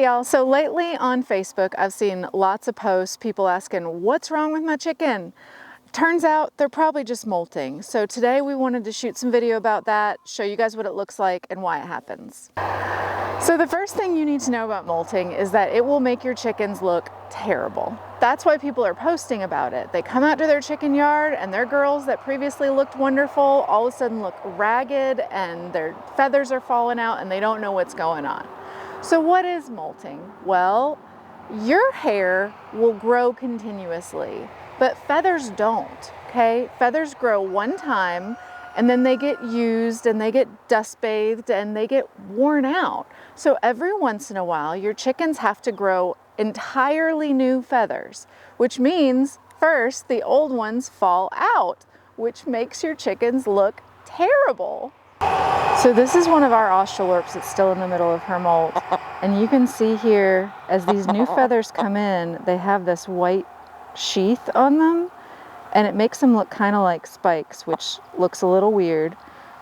Hey y'all, so lately on Facebook I've seen lots of posts, people asking what's wrong with my chicken? Turns out they're probably just molting. So today we wanted to shoot some video about that, show you guys what it looks like and why it happens. So the first thing you need to know about molting is that it will make your chickens look terrible. That's why people are posting about it. They come out to their chicken yard and their girls that previously looked wonderful all of a sudden look ragged and their feathers are falling out and they don't know what's going on. So what is molting? Well, your hair will grow continuously, but feathers don't, okay? Feathers grow one time and then they get used and they get dust bathed and they get worn out. So every once in a while, your chickens have to grow entirely new feathers, which means first the old ones fall out, which makes your chickens look terrible. So this is one of our Australorps that's still in the middle of her molt. And you can see here, as these new feathers come in, they have this white sheath on them. And it makes them look kind of like spikes, which looks a little weird.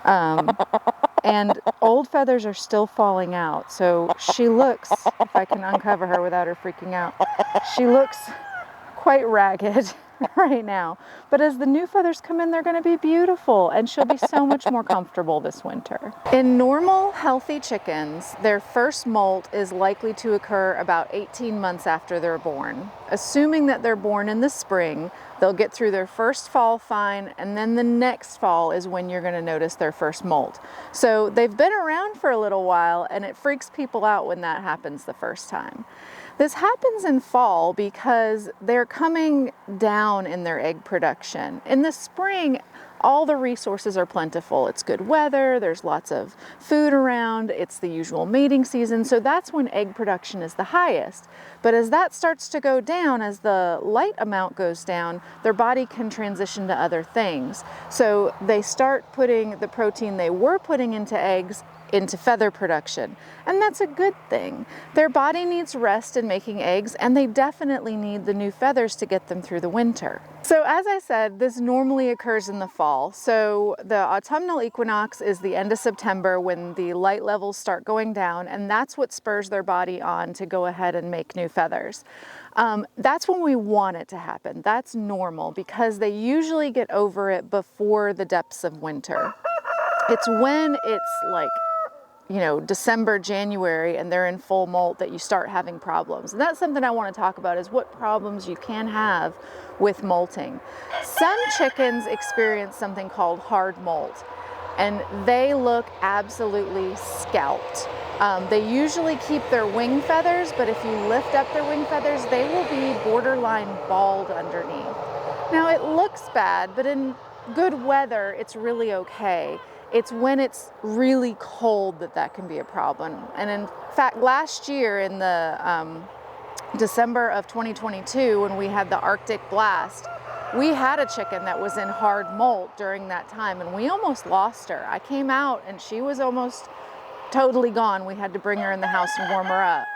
And old feathers are still falling out. So she looks, if I can uncover her without her freaking out, she looks quite ragged right now. But as the new feathers come in, they're going to be beautiful and she'll be so much more comfortable this winter. In normal, healthy chickens, their first molt is likely to occur about 18 months after they're born. Assuming that they're born in the spring, they'll get through their first fall fine, and then the next fall is when you're going to notice their first molt. So they've been around for a little while and it freaks people out when that happens the first time. This happens in fall because they're coming down in their egg production. In the spring, all the resources are plentiful. It's good weather, there's lots of food around, it's the usual mating season, so that's when egg production is the highest. But as that starts to go down, as the light amount goes down, their body can transition to other things. So they start putting the protein they were putting into eggs into feather production, and that's a good thing. Their body needs rest in making eggs, and they definitely need the new feathers to get them through the winter. So as I said, this normally occurs in the fall. So the autumnal equinox is the end of September when the light levels start going down, and that's what spurs their body on to go ahead and make new feathers. That's when we want it to happen. That's normal because they usually get over it before the depths of winter. It's when it's like, you know, December, January, and they're in full molt that you start having problems. And that's something I want to talk about, is what problems you can have with molting. Some chickens experience something called hard molt, and they look absolutely scalped. They usually keep their wing feathers, but if you lift up their wing feathers, they will be borderline bald underneath. Now it looks bad, but in good weather, it's really okay. It's when it's really cold that can be a problem. And in fact, last year in the December of 2022, when we had the Arctic blast, we had a chicken that was in hard molt during that time, and we almost lost her. I came out and she was almost totally gone. We had to bring her in the house and warm her up.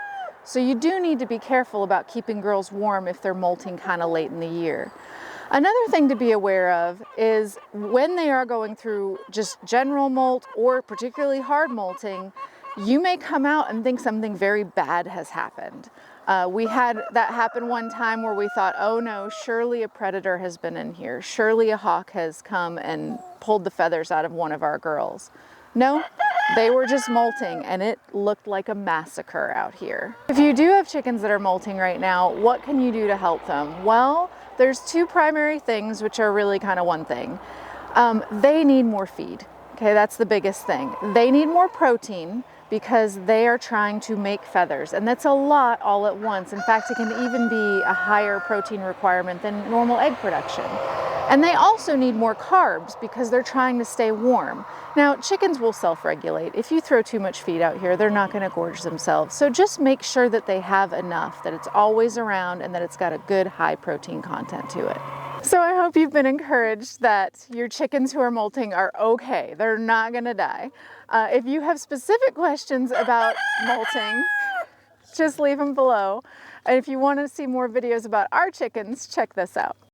So you do need to be careful about keeping girls warm if they're molting kind of late in the year. Another thing to be aware of is when they are going through just general molt or particularly hard molting, you may come out and think something very bad has happened. We had that happen one time where we thought, oh no, surely a predator has been in here. Surely a hawk has come and pulled the feathers out of one of our girls. No, they were just molting and it looked like a massacre out here. If you do have chickens that are molting right now, what can you do to help them? Well, there's two primary things, which are really kind of one thing. They need more feed. Okay, that's the biggest thing. They need more protein because they are trying to make feathers, and that's a lot all at once. In fact, it can even be a higher protein requirement than normal egg production. And they also need more carbs because they're trying to stay warm. Now, chickens will self-regulate. If you throw too much feed out here, they're not going to gorge themselves. So just make sure that they have enough, that it's always around, and that it's got a good high protein content to it. So I hope you've been encouraged that your chickens who are molting are okay. They're not going to die. If you have specific questions about molting, just leave them below. And if you want to see more videos about our chickens, check this out.